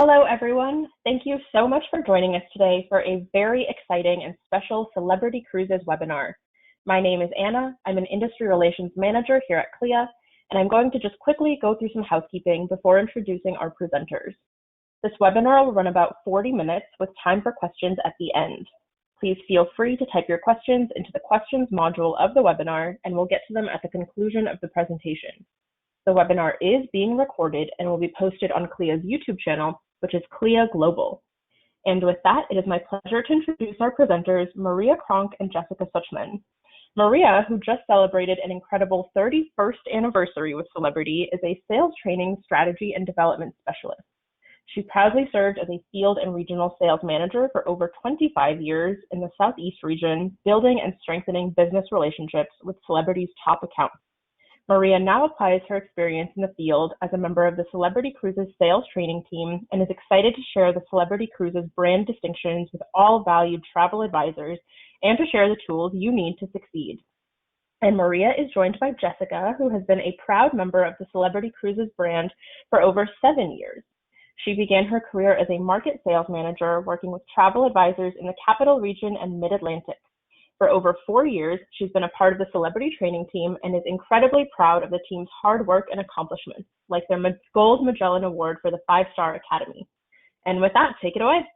Hello, everyone. Thank you so much for joining us today for a very exciting and special Celebrity Cruises webinar. My name is Anna. I'm an Industry Relations Manager here at CLIA, and I'm going to just quickly go through some housekeeping before introducing our presenters. This webinar will run about 40 minutes with time for questions at the end. Please feel free to type your questions into the questions module of the webinar, and we'll get to them at the conclusion of the presentation. The webinar is being recorded and will be posted on CLIA's YouTube channel, which is CLIA Global. And with that, it is my pleasure to introduce our presenters, Maria Kronk and Jessica Suchman. Maria, who just celebrated an incredible 31st anniversary with Celebrity, is a sales training, strategy, and development specialist. She proudly served as a field and regional sales manager for over 25 years in the Southeast region, building and strengthening business relationships with Celebrity's top accounts. Maria now applies her experience in the field as a member of the Celebrity Cruises sales training team and is excited to share the Celebrity Cruises brand distinctions with all valued travel advisors and to share the tools you need to succeed. And Maria is joined by Jessica, who has been a proud member of the Celebrity Cruises brand for over 7 years. She began her career as a market sales manager working with travel advisors in the Capital Region and Mid-Atlantic. For over 4 years, she's been a part of the Celebrity training team and is incredibly proud of the team's hard work and accomplishments, like their Gold Magellan Award for the 5-Star Academy. And with that, take it away.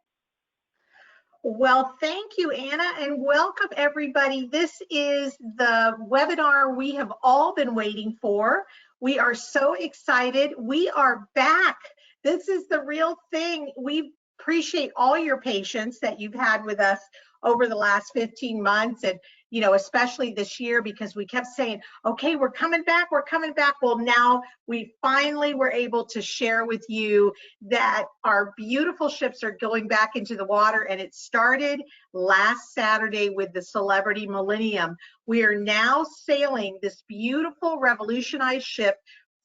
Well, thank you, Anna, and welcome everybody. This is the webinar we have all been waiting for. We are so excited. We are back. This is the real thing. We appreciate all your patience that you've had with us over the last 15 months and, especially this year, because we kept saying, okay, we're coming back. Well, now we finally were able to share with you that our beautiful ships are going back into the water, and it started last Saturday with the Celebrity Millennium. We are now sailing this beautiful revolutionized ship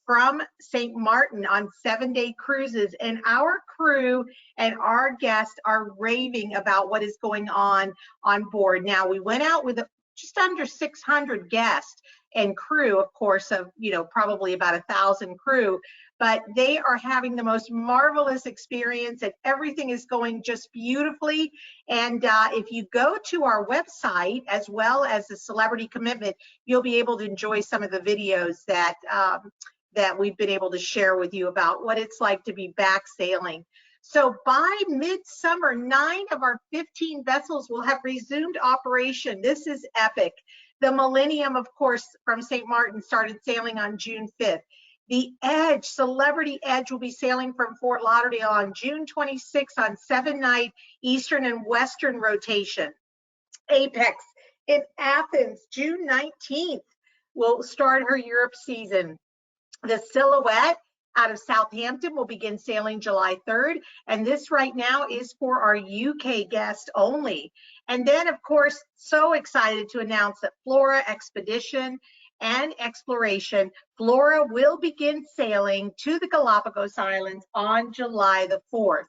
from St. Martin on 7-day cruises, and our crew and our guests are raving about what is going on board. Now, we went out with just under 600 guests and crew, of course, of probably about 1,000 crew, but they are having the most marvelous experience, and everything is going just beautifully. And if you go to our website, as well as the Celebrity Commitment, you'll be able to enjoy some of the videos that we've been able to share with you about what it's like to be back sailing. So by midsummer, 9 of our 15 vessels will have resumed operation. This is epic. The Millennium, of course, from St. Martin started sailing on June 5th. The Edge, Celebrity Edge, will be sailing from Fort Lauderdale on June 26th on 7-night Eastern and Western rotation. Apex in Athens, June 19th, will start her Europe season. The Silhouette out of Southampton will begin sailing July 3rd, and this right now is for our UK guests only. And then, of course, so excited to announce that Flora Expedition and Exploration, Flora will begin sailing to the Galapagos Islands on July the 4th.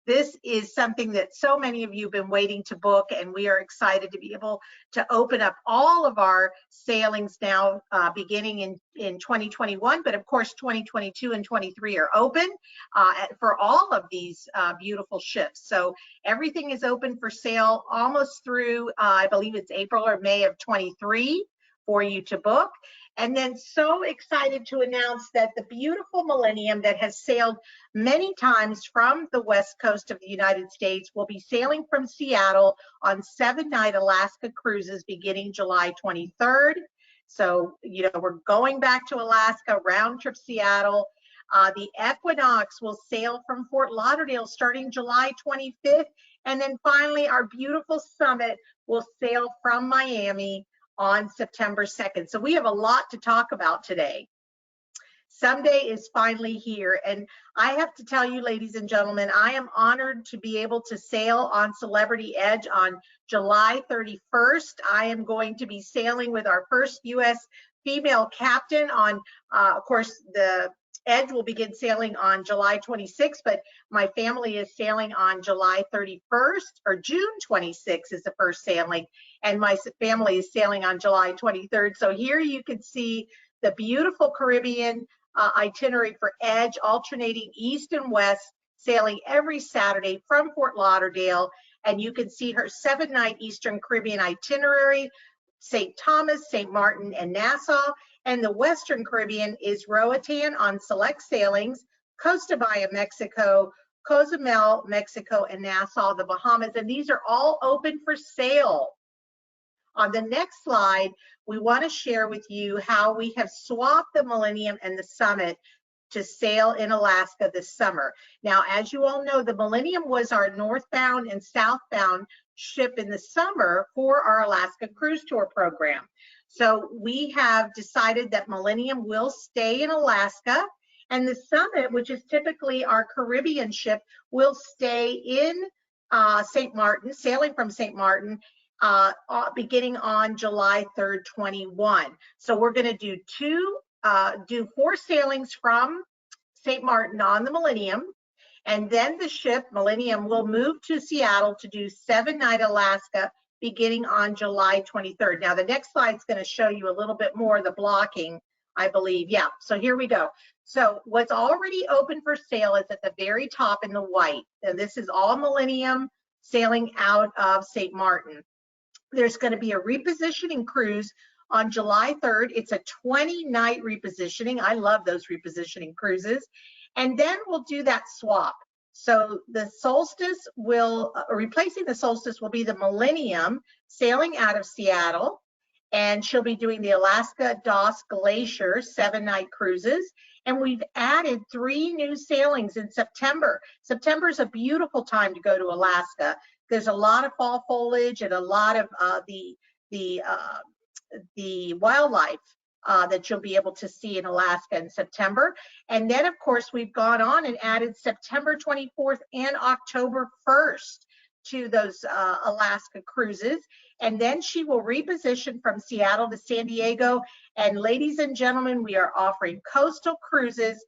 This is something that so many of you have been waiting to book, and we are excited to be able to open up all of our sailings now beginning in 2021, but of course 2022 and 23 are open for all of these beautiful ships. So everything is open for sale almost through, I believe it's April or May of 23 for you to book. And then so excited to announce that the beautiful Millennium that has sailed many times from the west coast of the United States will be sailing from Seattle on 7-night Alaska cruises beginning July 23rd. So, we're going back to Alaska, round trip Seattle. The Equinox will sail from Fort Lauderdale starting July 25th. And then finally, our beautiful Summit will sail from Miami on September 2nd. So we have a lot to talk about today. Someday is finally here, and I have to tell you, ladies and gentlemen, I am honored to be able to sail on Celebrity Edge on July 31st. I am going to be sailing with our first U.S. female captain on, of course, the Edge will begin sailing on July 26th, but my family is sailing on July 31st, or June 26th is the first sailing, and my family is sailing on July 23rd. So here you can see the beautiful Caribbean itinerary for Edge, alternating east and west, sailing every Saturday from Fort Lauderdale. And you can see her 7-night Eastern Caribbean itinerary, St. Thomas, St. Martin, and Nassau. And the Western Caribbean is Roatan on select sailings, Costa Bahia, Mexico, Cozumel, Mexico, and Nassau, the Bahamas. And these are all open for sale. On the next slide, we want to share with you how we have swapped the Millennium and the Summit to sail in Alaska this summer. Now, as you all know, the Millennium was our northbound and southbound ship in the summer for our Alaska Cruise Tour program. So we have decided that Millennium will stay in Alaska, and the Summit, which is typically our Caribbean ship, will stay in St. Martin, sailing from St. Martin, beginning on July 3rd, 21. So we're going to do 4 sailings from St. Martin on the Millennium, and then the ship Millennium will move to Seattle to do 7-night Alaska beginning on July 23rd. Now the next slide is going to show you a little bit more of the blocking, I believe. Yeah, so here we go. So what's already open for sale is at the very top in the white, and this is all Millennium sailing out of St. Martin. There's going to be a repositioning cruise on July 3rd. It's a 20-night repositioning. I love those repositioning cruises. And then we'll do that swap. So the Solstice will, replacing the Solstice will be the Millennium sailing out of Seattle. And she'll be doing the Alaska Doss Glacier 7-night cruises. And we've added 3 new sailings in September. September is a beautiful time to go to Alaska. There's a lot of fall foliage and a lot of the wildlife that you'll be able to see in Alaska in September. And then, of course, we've gone on and added September 24th and October 1st to those Alaska cruises. And then she will reposition from Seattle to San Diego. And ladies and gentlemen, we are offering coastal cruises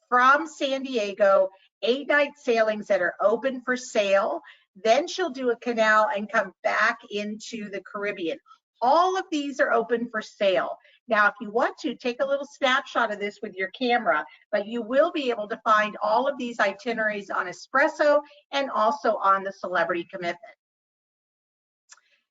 from San Diego, 8-night sailings that are open for sale. Then she'll do a canal and come back into the Caribbean. All of these are open for sale. Now, if you want to, take a little snapshot of this with your camera, but you will be able to find all of these itineraries on Espresso and also on the Celebrity Commitment.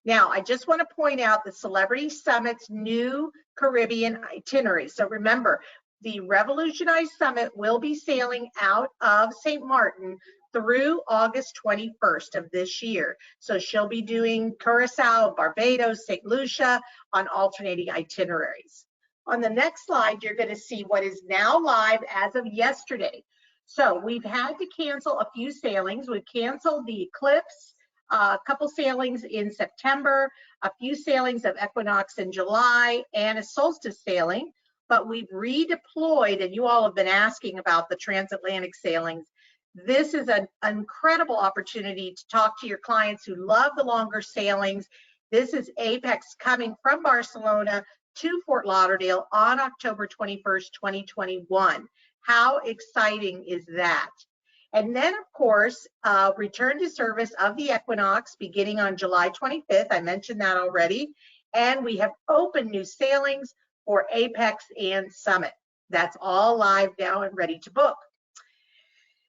Now, I just want to point out the Celebrity Summit's new Caribbean itinerary. So remember, the Revolutionized Summit will be sailing out of St. Martin through August 21st of this year. So she'll be doing Curacao, Barbados, St. Lucia on alternating itineraries. On the next slide, you're going to see what is now live as of yesterday. So we've had to cancel a few sailings. We've canceled the Eclipse, a couple sailings in September, a few sailings of Equinox in July, and a Solstice sailing. But we've redeployed, and you all have been asking about the transatlantic sailings. This is an incredible opportunity to talk to your clients who love the longer sailings. This is Apex coming from Barcelona to Fort Lauderdale on October 21st, 2021. How exciting is that? And then, of course, return to service of the Equinox beginning on July 25th. I mentioned that already. And we have opened new sailings for Apex and Summit. That's all live now and ready to book.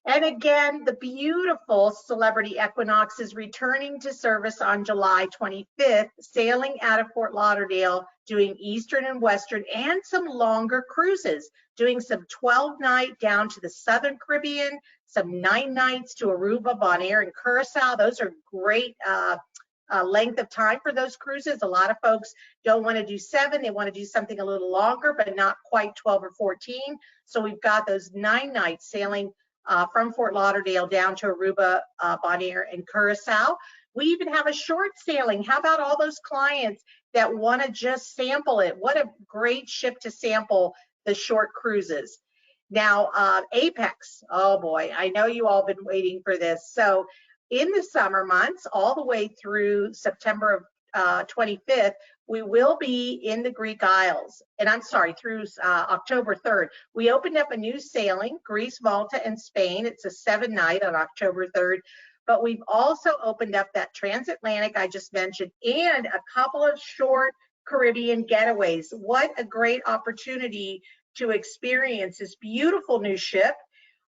And again, the beautiful Celebrity Equinox is returning to service on July 25th, sailing out of Fort Lauderdale, doing Eastern and Western and some longer cruises, doing some 12-night down to the Southern Caribbean, some 9 nights to Aruba, Bonaire, and Curacao. Those are great length of time for those cruises. A lot of folks don't want to do 7. They want to do something a little longer, but not quite 12 or 14. So we've got those 9 nights sailing from Fort Lauderdale down to Aruba, Bonaire, and Curacao. We even have a short sailing. How about all those clients that want to just sample it? What a great ship to sample the short cruises. Now, Apex, oh boy, I know you all been waiting for this. So in the summer months, all the way through September of 25th, we will be in the Greek Isles, and I'm sorry, through October 3rd. We opened up a new sailing, Greece, Malta, and Spain. It's a 7-night on October 3rd, but we've also opened up that transatlantic I just mentioned and a couple of short Caribbean getaways. What a great opportunity to experience this beautiful new ship.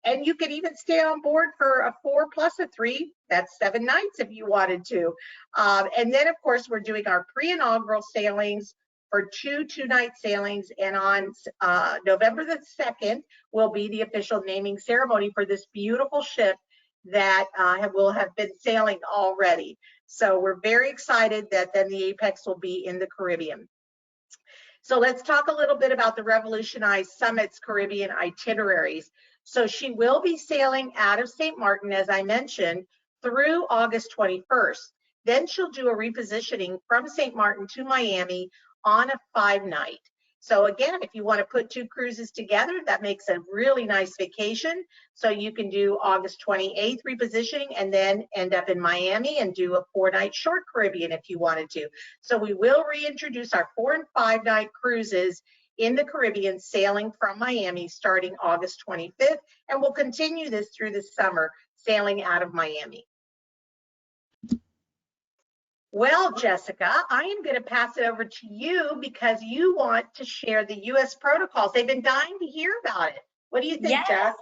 And you could even stay on board for a 4 plus a 3, that's 7 nights if you wanted to. And then, of course, we're doing our pre-inaugural sailings for 2 2-night sailings. And on November the 2nd will be the official naming ceremony for this beautiful ship that will have been sailing already. So we're very excited that then the Apex will be in the Caribbean. So let's talk a little bit about the Revolutionized Summits Caribbean Itineraries. So she will be sailing out of St. Martin, as I mentioned, through August 21st. Then she'll do a repositioning from St. Martin to Miami on a 5-night. So again, if you want to put 2 cruises together, that makes a really nice vacation. So you can do August 28th repositioning and then end up in Miami and do a 4-night short Caribbean if you wanted to. So we will reintroduce our 4- and 5-night cruises in the Caribbean sailing from Miami starting August 25th, and we'll continue this through the summer sailing out of Miami. Well, Jessica, I am going to pass it over to you because you want to share the U.S. protocols. They've been dying to hear about it. What do you think, Jess?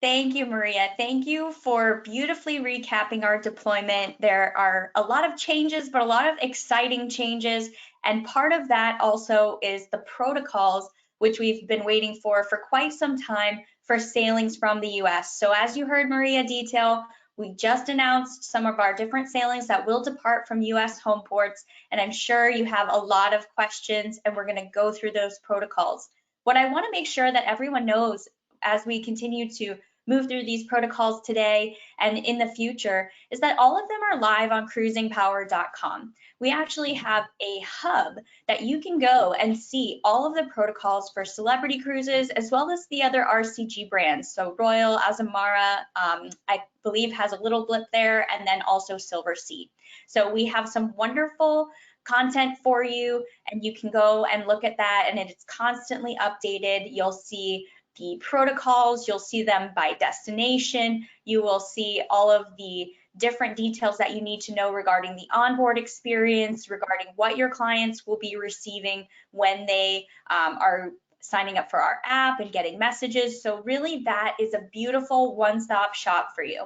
Thank you, Maria. Thank you for beautifully recapping our deployment. There are a lot of changes, but a lot of exciting changes. And part of that also is the protocols, which we've been waiting for quite some time for sailings from the US. So as you heard Maria detail, we just announced some of our different sailings that will depart from US home ports, and I'm sure you have a lot of questions, and we're going to go through those protocols. What I want to make sure that everyone knows as we continue to move through these protocols today and in the future is that all of them are live on cruisingpower.com. We actually have a hub that you can go and see all of the protocols for Celebrity Cruises as well as the other RCG brands. So Royal, Azamara, I believe has a little blip there, and then also Silver Sea. So we have some wonderful content for you, and you can go and look at that, and it's constantly updated. You'll see the protocols, you'll see them by destination, you will see all of the different details that you need to know regarding the onboard experience, regarding what your clients will be receiving when they are signing up for our app and getting messages. So really that is a beautiful one-stop shop for you.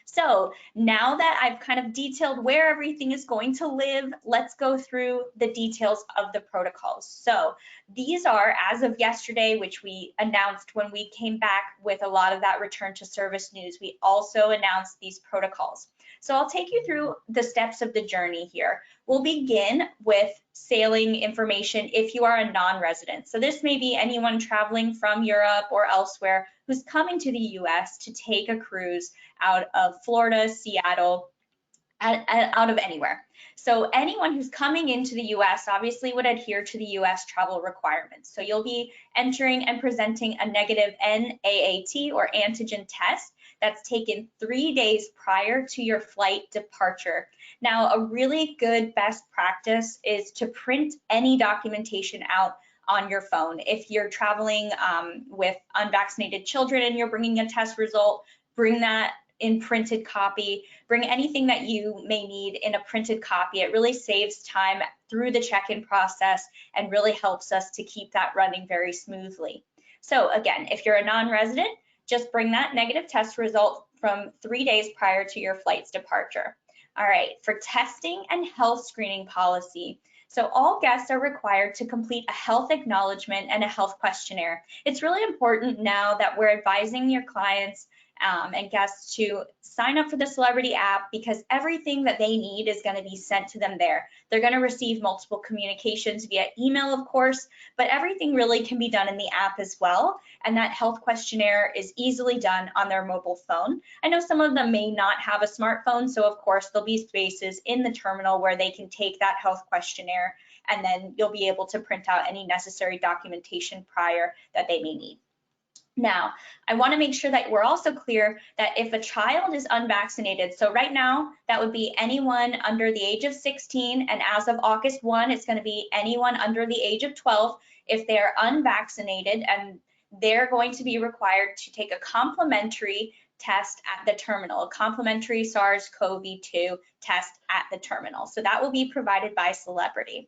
So now that I've kind of detailed where everything is going to live, let's go through the details of the protocols. So these are, as of yesterday, which we announced when we came back with a lot of that return to service news, we also announced these protocols. So I'll take you through the steps of the journey here. We'll begin with sailing information if you are a non-resident. So this may be anyone traveling from Europe or elsewhere who's coming to the US to take a cruise out of Florida, Seattle, out of anywhere. So anyone who's coming into the US obviously would adhere to the US travel requirements. So you'll be entering and presenting a negative NAAT or antigen test that's taken 3 days prior to your flight departure. Now, a really good best practice is to print any documentation out on your phone. If you're traveling with unvaccinated children and you're bringing a test result, bring that in printed copy. Bring anything that you may need in a printed copy. It really saves time through the check-in process and really helps us to keep that running very smoothly. So again, if you're a non-resident, just bring that negative test result from 3 days prior to your flight's departure. All right, for testing and health screening policy, so all guests are required to complete a health acknowledgement and a health questionnaire. It's really important now that we're advising your clients and guests to sign up for the Celebrity app because everything that they need is going to be sent to them there. They're going to receive multiple communications via email, of course, but everything really can be done in the app as well. And that health questionnaire is easily done on their mobile phone. I know some of them may not have a smartphone, so of course there'll be spaces in the terminal where they can take that health questionnaire, and then you'll be able to print out any necessary documentation prior that they may need. Now, I want to make sure that we're also clear that if a child is unvaccinated, so right now that would be anyone under the age of 16, and as of August 1, it's going to be anyone under the age of 12. If they're unvaccinated, and they're going to be required to take a complimentary test at the terminal, a complimentary SARS-CoV-2 test at the terminal. So that will be provided by Celebrity.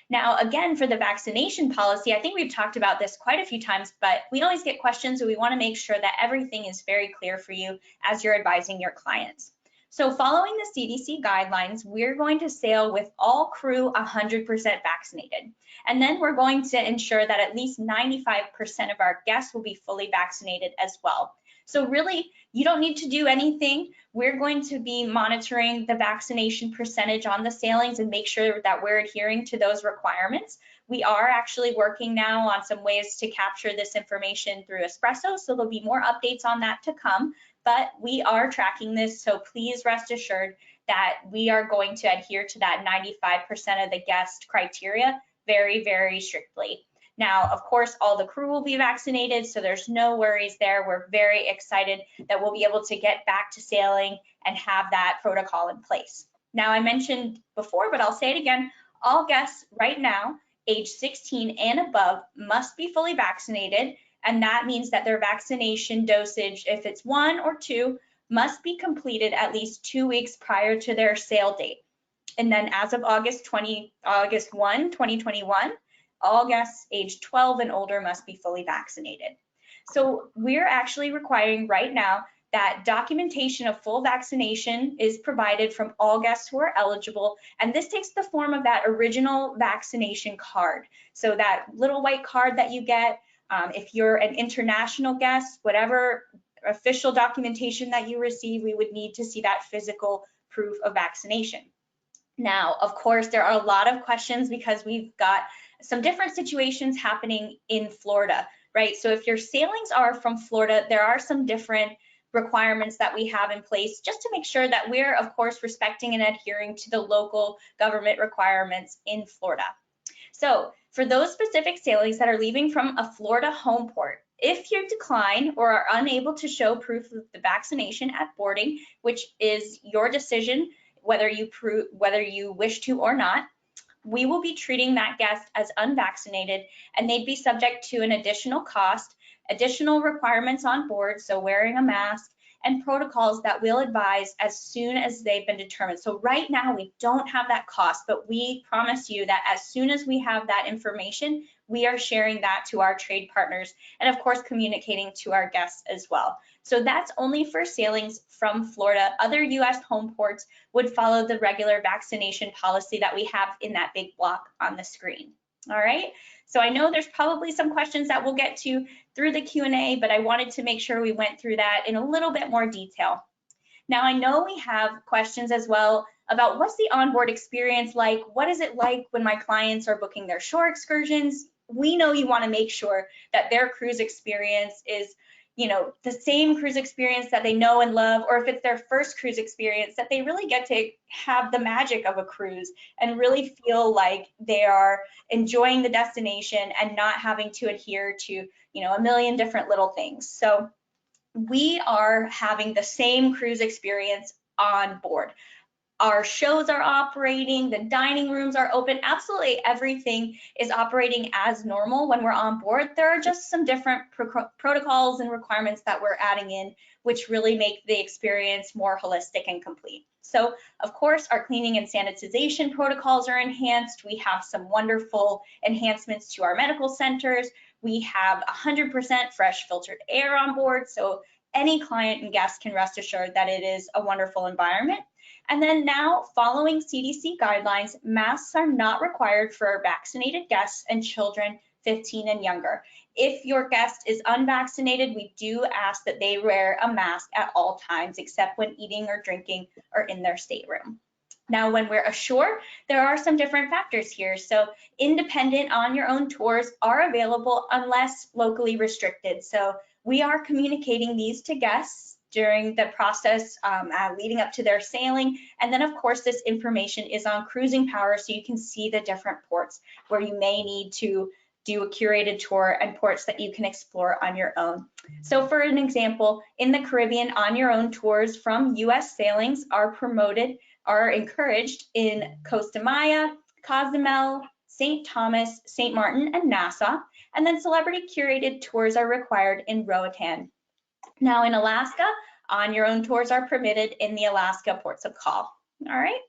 Now, again, for the vaccination policy, I think we've talked about this quite a few times, but we always get questions, so we want to make sure that everything is very clear for you as you're advising your clients. So following the CDC guidelines, we're going to sail with all crew 100% vaccinated. And then we're going to ensure that at least 95% of our guests will be fully vaccinated as well. So really, you don't need to do anything. We're going to be monitoring the vaccination percentage on the sailings and make sure that we're adhering to those requirements. We are actually working now on some ways to capture this information through Espresso, so there'll be more updates on that to come. But we are tracking this, so please rest assured that we are going to adhere to that 95% of the guest criteria very, very strictly. Now, of course, all the crew will be vaccinated, so there's no worries there. We're very excited that we'll be able to get back to sailing and have that protocol in place. Now, I mentioned before, but I'll say it again, all guests right now, age 16 and above, must be fully vaccinated. And that means that their vaccination dosage, if it's 1 or 2, must be completed at least 2 weeks prior to their sail date. And then as of August 1, 2021, all guests age 12 and older must be fully vaccinated. So we're actually requiring right now that documentation of full vaccination is provided from all guests who are eligible, and this takes the form of that original vaccination card. So that little white card that you get, if you're an international guest, whatever official documentation that you receive, we would need to see that physical proof of vaccination. Now, of course, there are a lot of questions because we've got some different situations happening in Florida, right? So if your sailings are from Florida, there are some different requirements that we have in place just to make sure that we're, of course, respecting and adhering to the local government requirements in Florida. So for those specific sailings that are leaving from a Florida home port, if you decline or are unable to show proof of the vaccination at boarding, which is your decision, whether you wish to or not, we will be treating that guest as unvaccinated, and they'd be subject to an additional cost, additional requirements on board, so wearing a mask, and protocols that we'll advise as soon as they've been determined. So right now we don't have that cost, but we promise you that as soon as we have that information, we are sharing that to our trade partners and of course communicating to our guests as well. So that's only for sailings from Florida. Other US home ports would follow the regular vaccination policy that we have in that big block on the screen. All right, so I know there's probably some questions that we'll get to through the Q&A, but I wanted to make sure we went through that in a little bit more detail. Now, I know we have questions as well about what's the onboard experience like? What is it like when my clients are booking their shore excursions? We know you want to make sure that their cruise experience is, you know, the same cruise experience that they know and love, or if it's their first cruise experience, that they really get to have the magic of a cruise and really feel like they are enjoying the destination and not having to adhere to, you know, a million different little things. So we are having the same cruise experience on board. Our shows are operating, the dining rooms are open, absolutely everything is operating as normal when we're on board. There are just some different protocols and requirements that we're adding in, which really make the experience more holistic and complete. So, of course, our cleaning and sanitization protocols are enhanced. We have some wonderful enhancements to our medical centers. We have 100% fresh filtered air on board, so any client and guest can rest assured that it is a wonderful environment. And then now, following CDC guidelines, masks are not required for vaccinated guests and children 15 and younger. If your guest is unvaccinated, we do ask that they wear a mask at all times, except when eating or drinking or in their stateroom. Now, when we're ashore, there are some different factors here. So independent on your own tours are available unless locally restricted. So we are communicating these to guests during the process leading up to their sailing. And then of course, this information is on Cruising Power, so you can see the different ports where you may need to do a curated tour and ports that you can explore on your own. So for an example, in the Caribbean, on your own tours from US sailings are encouraged in Costa Maya, Cozumel, St. Thomas, St. Martin, and Nassau. And then celebrity curated tours are required in Roatan. Now in Alaska, on your own tours are permitted in the Alaska ports of call. All right.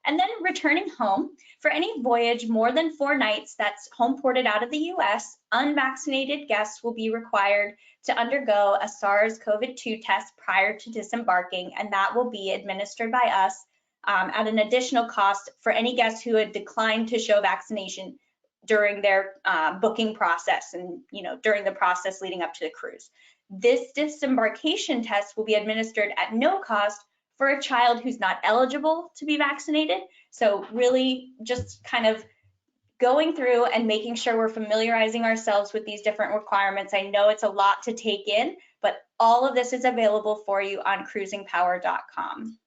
And then returning home, for any voyage more than 4 nights that's home ported out of the US, unvaccinated guests will be required to undergo a SARS-CoV-2 test prior to disembarking, and that will be administered by us at an additional cost for any guests who had declined to show vaccination during their booking process and during the process leading up to the cruise. This disembarkation test will be administered at no cost for a child who's not eligible to be vaccinated. So really just kind of going through and making sure we're familiarizing ourselves with these different requirements. I know it's a lot to take in, but all of this is available for you on cruisingpower.com.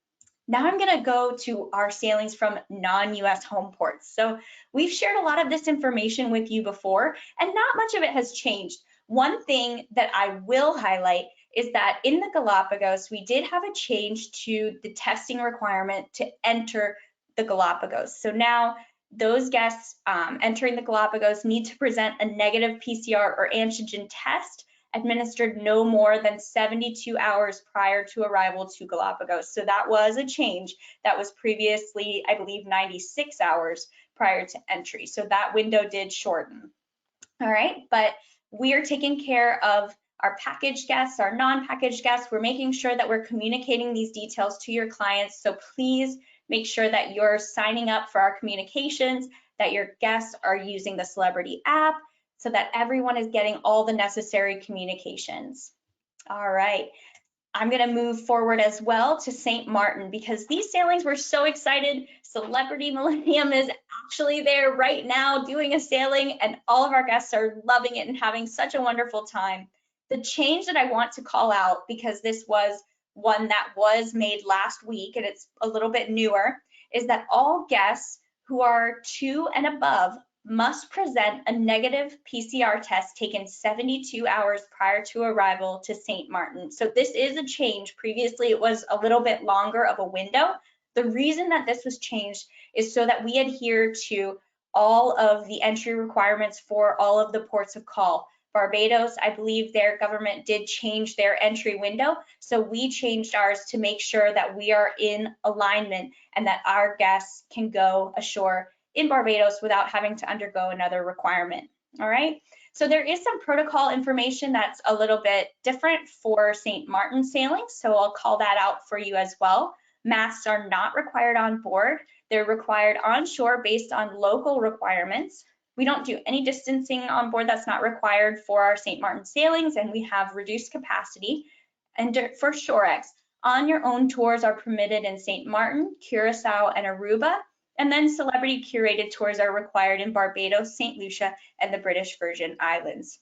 Now I'm going to go to our sailings from non-US home ports. So we've shared a lot of this information with you before, and not much of it has changed. One thing that I will highlight is that in the Galapagos, we did have a change to the testing requirement to enter the Galapagos. So now those guests entering the Galapagos need to present a negative PCR or antigen test administered no more than 72 hours prior to arrival to Galapagos. So that was a change that was previously, I believe, 96 hours prior to entry. So that window did shorten. All right, but we are taking care of our packaged guests, our non-packaged guests. We're making sure that we're communicating these details to your clients. So please make sure that you're signing up for our communications, that your guests are using the Celebrity app, so that everyone is getting all the necessary communications. All right, I'm gonna move forward as well to St. Martin because these sailings, we're so excited. Celebrity Millennium is actually there right now doing a sailing, and all of our guests are loving it and having such a wonderful time. The change that I want to call out, because this was one that was made last week and it's a little bit newer, is that all guests who are 2 and above must present a negative PCR test taken 72 hours prior to arrival to St. Martin. So this is a change. Previously, it was a little bit longer of a window. The reason that this was changed is so that we adhere to all of the entry requirements for all of the ports of call. Barbados, I believe their government did change their entry window. So we changed ours to make sure that we are in alignment and that our guests can go ashore in Barbados without having to undergo another requirement. All right. So there is some protocol information that's a little bit different for St. Martin sailings. So I'll call that out for you as well. Masks are not required on board. They're required on shore based on local requirements. We don't do any distancing on board that's not required for our St. Martin sailings, and we have reduced capacity. And for Shorex, on your own tours are permitted in St. Martin, Curacao, and Aruba, and then celebrity curated tours are required in Barbados, St. Lucia, and the British Virgin Islands.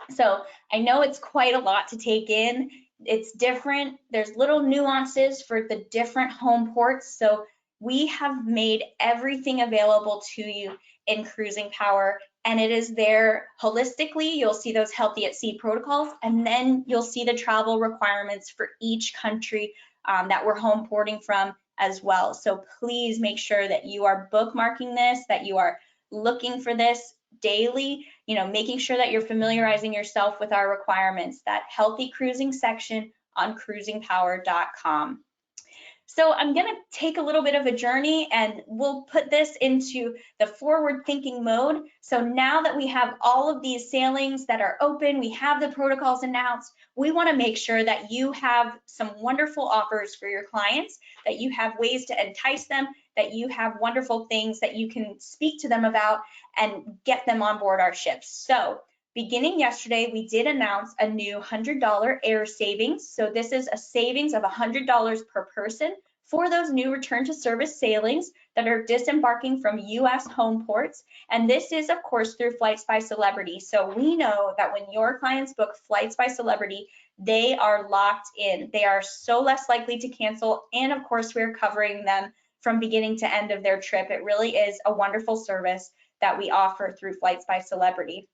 So I know it's quite a lot to take in. It's different. There's little nuances for the different home ports. So we have made everything available to you in Cruising Power, and it is there holistically. You'll see those healthy at sea protocols, and then you'll see the travel requirements for each country that we're home porting from as well. So please make sure that you are bookmarking this, that you are looking for this daily, making sure that you're familiarizing yourself with our requirements, that healthy cruising section on cruisingpower.com. So I'm going to take a little bit of a journey and we'll put this into the forward thinking mode. So now that we have all of these sailings that are open, we have the protocols announced, we want to make sure that you have some wonderful offers for your clients, that you have ways to entice them, that you have wonderful things that you can speak to them about and get them on board our ships. So beginning yesterday, we did announce a new $100 air savings. So this is a savings of $100 per person for those new return to service sailings that are disembarking from US home ports. And this is, of course, through Flights by Celebrity. So we know that when your clients book Flights by Celebrity, they are locked in. They are so less likely to cancel. And of course, we're covering them from beginning to end of their trip. It really is a wonderful service that we offer through Flights by Celebrity.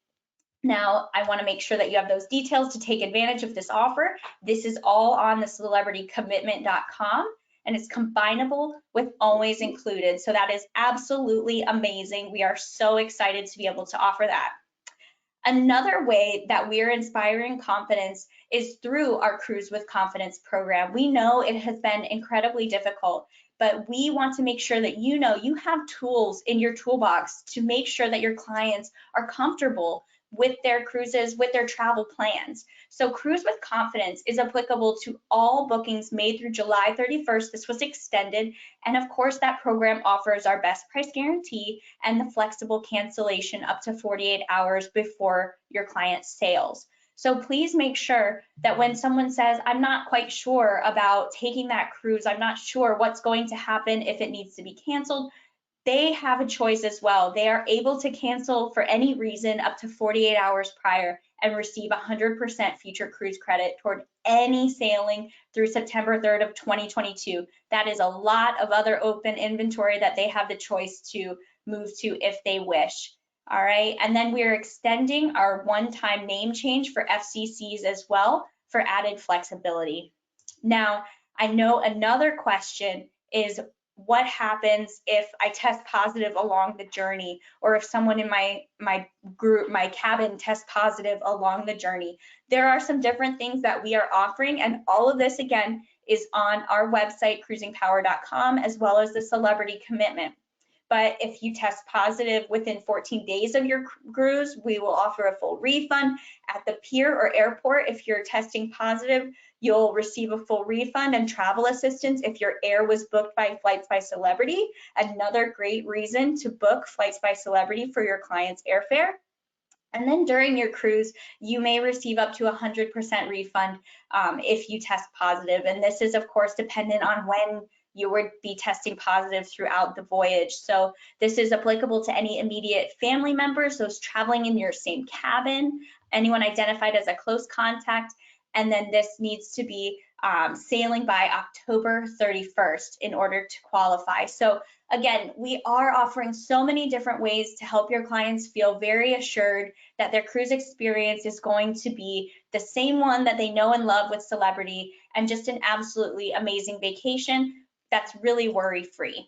Now, I want to make sure that you have those details to take advantage of this offer. This is all on the celebritycommitment.com, and it's combinable with always included. So that is absolutely amazing. We are so excited to be able to offer that. Another way that we are inspiring confidence is through our Cruise with Confidence program. We know it has been incredibly difficult but we want to make sure that you know you have tools in your toolbox to make sure that your clients are comfortable with their cruises, with their travel plans. So Cruise with Confidence is applicable to all bookings made through July 31st. This was extended. And of course, that program offers our best price guarantee and the flexible cancellation up to 48 hours before your client sails. So please make sure that when someone says, I'm not quite sure about taking that cruise, I'm not sure what's going to happen if it needs to be canceled, they have a choice as well. They are able to cancel for any reason up to 48 hours prior and receive 100% future cruise credit toward any sailing through September 3rd of 2022. That is a lot of other open inventory that they have the choice to move to if they wish. All right, and then we're extending our one-time name change for FCCs as well for added flexibility. Now, I know another question is, what happens if I test positive along the journey, or if someone in my group, my cabin, tests positive along the journey? There are some different things that we are offering, and all of this again is on our website, cruisingpower.com, as well as the celebrity commitment. But if you test positive within 14 days of your cruise, we will offer a full refund. At the pier or airport, if you're testing positive, you'll receive a full refund and travel assistance if your air was booked by Flights by Celebrity. Another great reason to book Flights by Celebrity for your client's airfare. And then during your cruise, you may receive up to 100% refund if you test positive. And this is, of course, dependent on when you would be testing positive throughout the voyage. So this is applicable to any immediate family members, those traveling in your same cabin, anyone identified as a close contact, and then this needs to be sailing by October 31st in order to qualify. So again, we are offering so many different ways to help your clients feel very assured that their cruise experience is going to be the same one that they know and love with Celebrity, and just an absolutely amazing vacation that's really worry-free.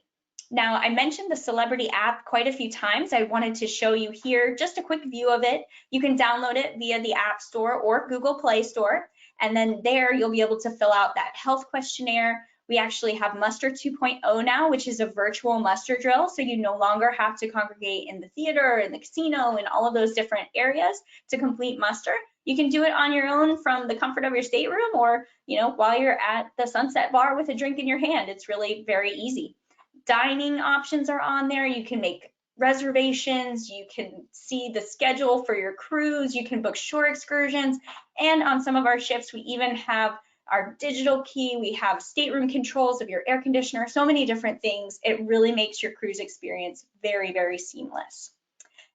Now, I mentioned the Celebrity app quite a few times. I wanted to show you here just a quick view of it. You can download it via the App Store or Google Play Store, and then there you'll be able to fill out that health questionnaire. We actually have Muster 2.0 now, which is a virtual muster drill, so you no longer have to congregate in the theater, in the casino, in all of those different areas to complete muster. You can do it on your own from the comfort of your stateroom, or while you're at the Sunset Bar with a drink in your hand. It's really very easy. Dining options are on there. You can make reservations, you can see the schedule for your cruise, you can book shore excursions, and on some of our ships we even have our digital key, we have stateroom controls of your air conditioner, so many different things. It really makes your cruise experience very, very seamless.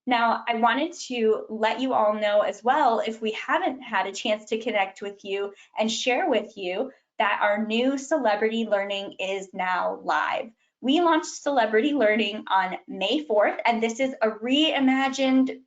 Now, I wanted to let you all know as well, if we haven't had a chance to connect with you and share with you, that our new Celebrity Learning is now live. We launched Celebrity Learning on May 4th, and this is a reimagined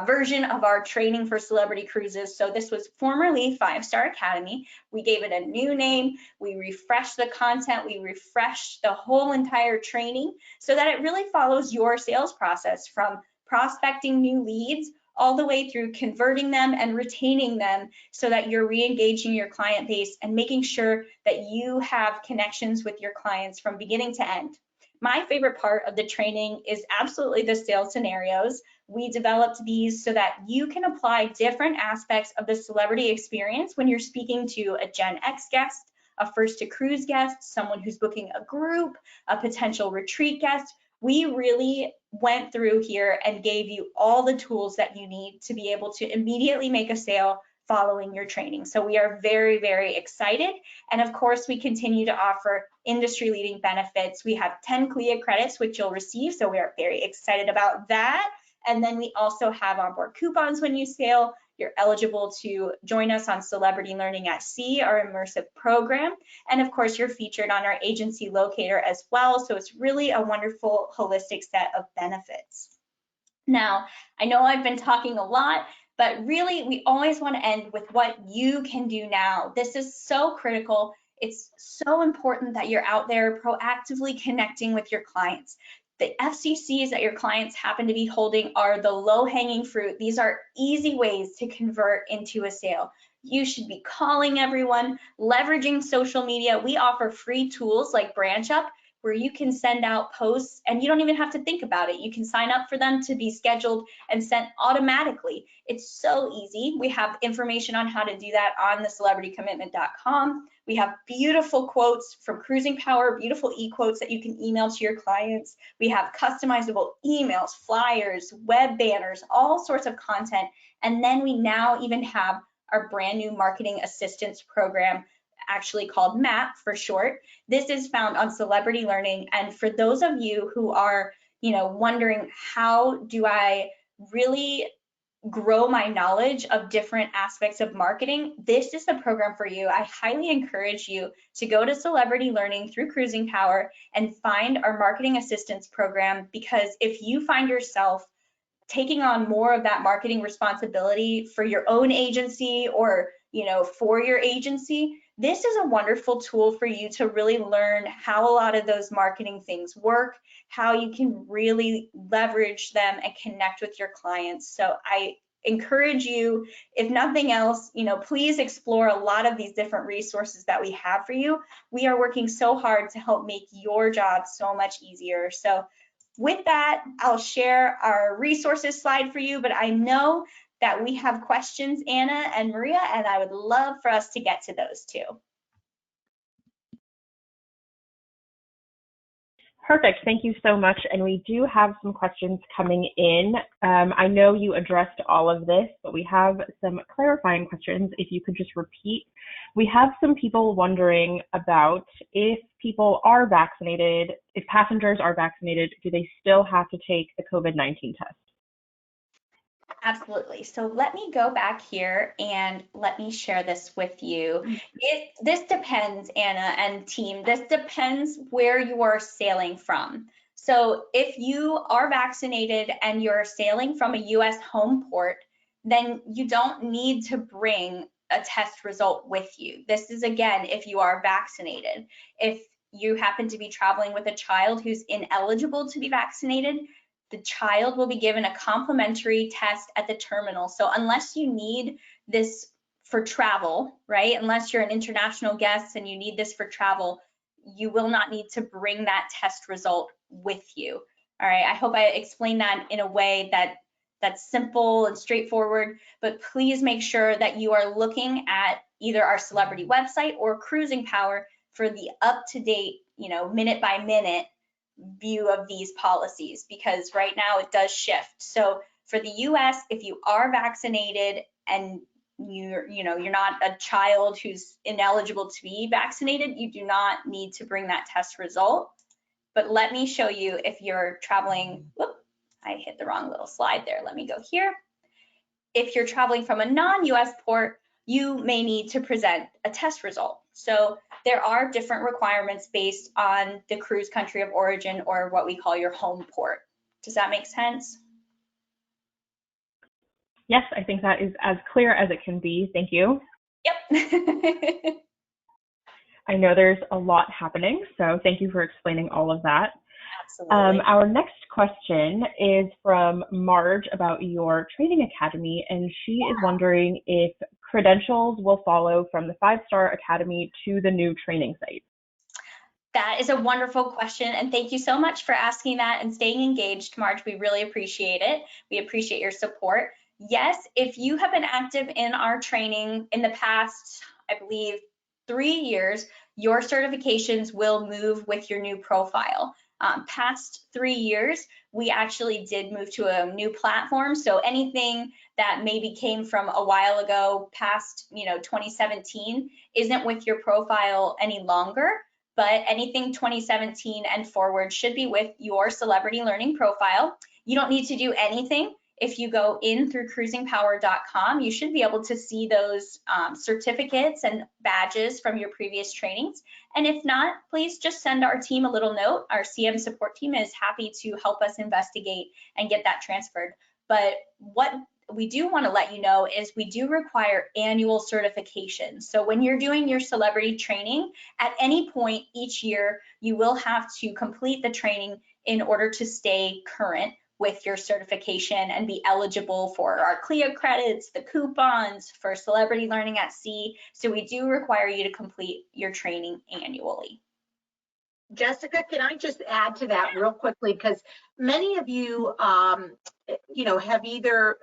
version of our training for celebrity cruises. So this was formerly 5-Star Academy. We gave it a new name, we refreshed the content, we refreshed the whole entire training so that it really follows your sales process, from prospecting new leads all the way through converting them and retaining them, so that you're re-engaging your client base and making sure that you have connections with your clients from beginning to end. My favorite part of the training is absolutely the sales scenarios. We developed these so that you can apply different aspects of the celebrity experience when you're speaking to a Gen X guest, a first to cruise guest, someone who's booking a group, a potential retreat guest. We really went through here and gave you all the tools that you need to be able to immediately make a sale following your training. So we are very, very excited. And of course, we continue to offer industry-leading benefits. We have 10 CLIA credits, which you'll receive. So we are very excited about that. And then we also have onboard coupons when you sail. You're eligible to join us on Celebrity Learning at Sea, our immersive program. And of course, you're featured on our agency locator as well. So it's really a wonderful holistic set of benefits. Now, I know I've been talking a lot, but really we always want to end with what you can do now. This is so critical. It's so important that you're out there proactively connecting with your clients. The FCCs that your clients happen to be holding are the low-hanging fruit. These are easy ways to convert into a sale. You should be calling everyone, leveraging social media. We offer free tools like Branch Up, where you can send out posts and you don't even have to think about it. You can sign up for them to be scheduled and sent automatically. It's so easy. We have information on how to do that on the celebritycommitment.com. We have beautiful quotes from Cruising Power, beautiful e-quotes that you can email to your clients. We have customizable emails, flyers, web banners, all sorts of content. And then we now even have our brand new marketing assistance program, actually called MAP for short. This is found on Celebrity Learning. And for those of you who are, wondering, how do I really grow my knowledge of different aspects of marketing, this is the program for you. I highly encourage you to go to Celebrity Learning through Cruising Power and find our marketing assistance program, because if you find yourself taking on more of that marketing responsibility for your own agency or for your agency, this is a wonderful tool for you to really learn how a lot of those marketing things work, how you can really leverage them and connect with your clients. So I encourage you, if nothing else, please explore a lot of these different resources that we have for you. We are working so hard to help make your job so much easier. So with that, I'll share our resources slide for you, but I know that we have questions, Anna and Maria, and I would love for us to get to those too. Perfect. Thank you so much. And we do have some questions coming in. I know you addressed all of this, but we have some clarifying questions. If you could just repeat. We have some people wondering about if people are vaccinated, if passengers are vaccinated, do they still have to take the COVID-19 test? Absolutely. So let me go back here and let me share this with you. This depends, Anna and team, this depends where you are sailing from. So if you are vaccinated and you're sailing from a US home port, then you don't need to bring a test result with you. This is, again, if you are vaccinated. If you happen to be traveling with a child who's ineligible to be vaccinated, the child will be given a complimentary test at the terminal. So unless you need this for travel, right? Unless you're an international guest and you need this for travel, you will not need to bring that test result with you. All right, I hope I explained that in a way that's simple and straightforward, but please make sure that you are looking at either our Celebrity website or Cruising Power for the up-to-date, minute by minute view of these policies, because right now it does shift. So for the US, if you are vaccinated and you're not a child who's ineligible to be vaccinated, you do not need to bring that test result. But let me show you if you're traveling, whoop, I hit the wrong little slide there. Let me go here. If you're traveling from a non-US port, you may need to present a test result. So there are different requirements based on the cruise country of origin, or what we call your home port. Does that make sense? Yes, I think that is as clear as it can be. Thank you. Yep. I know there's a lot happening, so thank you for explaining all of that. Absolutely. Our next question is from Marge about your training academy, and she is wondering if credentials will follow from the 5-star academy to the new training site. That is a wonderful question, and thank you so much for asking that and staying engaged, Marge. We really appreciate it. We appreciate your support. Yes, if you have been active in our training in the past, I believe, 3 years, your certifications will move with your new profile. Past 3 years, we actually did move to a new platform. So anything that maybe came from a while ago, past 2017, isn't with your profile any longer. But anything 2017 and forward should be with your Celebrity Learning profile. You don't need to do anything. If you go in through cruisingpower.com, you should be able to see those certificates and badges from your previous trainings. And if not, please just send our team a little note. Our CM support team is happy to help us investigate and get that transferred. But what we do want to let you know is we do require annual certification. So when you're doing your celebrity training, at any point each year, you will have to complete the training in order to stay current with your certification and be eligible for our CLIA credits, the coupons, for Celebrity Learning at Sea. So we do require you to complete your training annually. Jessica, can I just add to that real quickly? Because many of you, have either,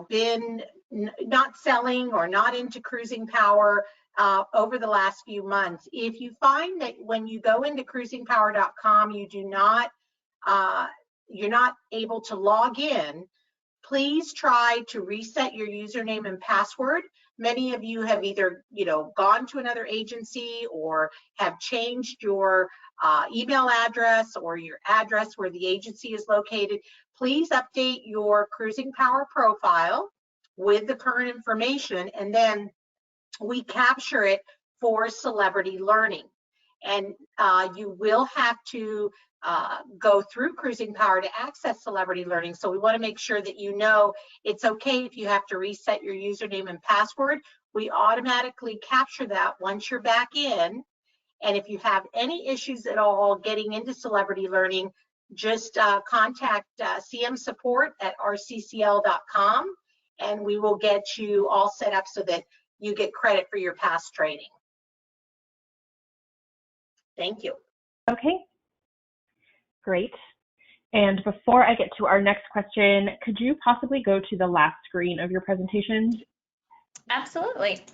been not selling or not into cruising power over the last few months. If you find that when you go into cruisingpower.com, you're not able to log in, please try to reset your username and password. Many of you have either, gone to another agency or have changed your email address or your address where the agency is located. Please update your Cruising Power profile with the current information, and then we capture it for celebrity learning. And you will have to go through Cruising Power to access celebrity learning. So we want to make sure that it's okay if you have to reset your username and password. We automatically capture that once you're back in. And if you have any issues at all getting into celebrity learning, just contact CM support at rccl.com, and we will get you all set up so that you get credit for your past training. Thank you. Okay, great. And before I get to our next question, could you possibly go to the last screen of your presentation? Absolutely.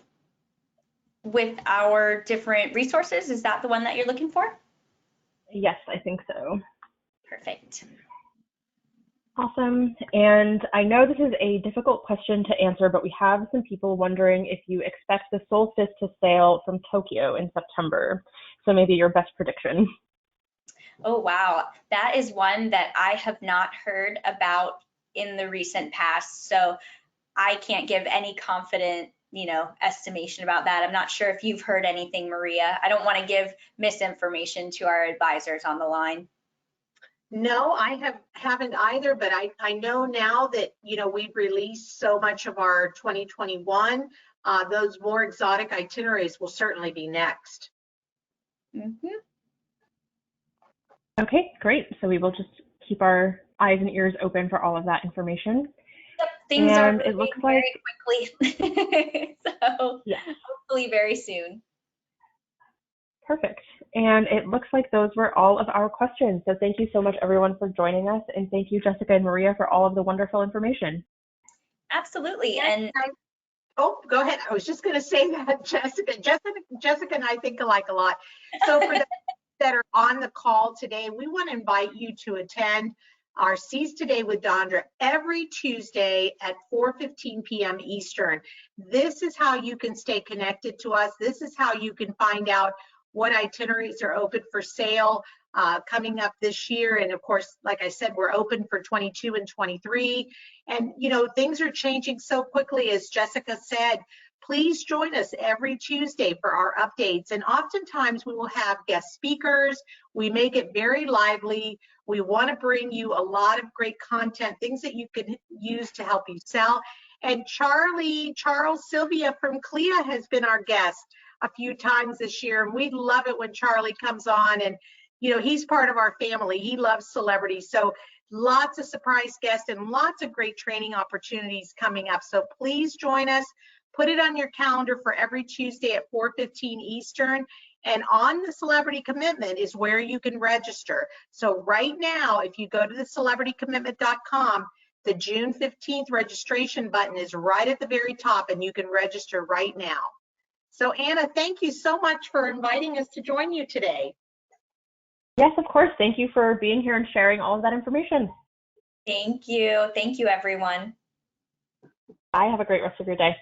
With our different resources, is that the one that you're looking for? Yes, I think so. Perfect. Awesome. And I know this is a difficult question to answer, but we have some people wondering if you expect the Solstice to sail from Tokyo in September. So maybe your best prediction. Oh, wow. That is one that I have not heard about in the recent past. So I can't give any confident, estimation about that. I'm not sure if you've heard anything, Maria. I don't want to give misinformation to our advisors on the line. No, I haven't either, but I know now that, we've released so much of our 2021, those more exotic itineraries will certainly be next. Mm-hmm. Okay, great. So we will just keep our eyes and ears open for all of that information. Yep, things are moving it looks very like, quickly. So yes. Hopefully very soon. Perfect. And it looks like those were all of our questions. So thank you so much, everyone, for joining us. And thank you, Jessica and Maria, for all of the wonderful information. Absolutely. Yes, and oh, go ahead. I was just going to say that, Jessica and I think alike a lot. So for those that are on the call today, we want to invite you to attend our Seize Today with Dondre every Tuesday at 4:15 p.m. Eastern. This is how you can stay connected to us. This is how you can find out what itineraries are open for sale coming up this year. And of course, like I said, we're open for 22 and 23. And, things are changing so quickly, as Jessica said. Please join us every Tuesday for our updates. And oftentimes we will have guest speakers. We make it very lively. We want to bring you a lot of great content, things that you can use to help you sell. And Charles Sylvia from CLIA has been our guest a few times this year. And we love it when Charlie comes on, and, he's part of our family. He loves celebrities. So lots of surprise guests and lots of great training opportunities coming up. So please join us. Put it on your calendar for every Tuesday at 4:15 Eastern. And on the Celebrity Commitment is where you can register. So right now, if you go to the celebritycommitment.com, the June 15th registration button is right at the very top, and you can register right now. So Anna, thank you so much for inviting us to join you today. Yes, of course. Thank you for being here and sharing all of that information. Thank you. Thank you, everyone. Bye. Have a great rest of your day.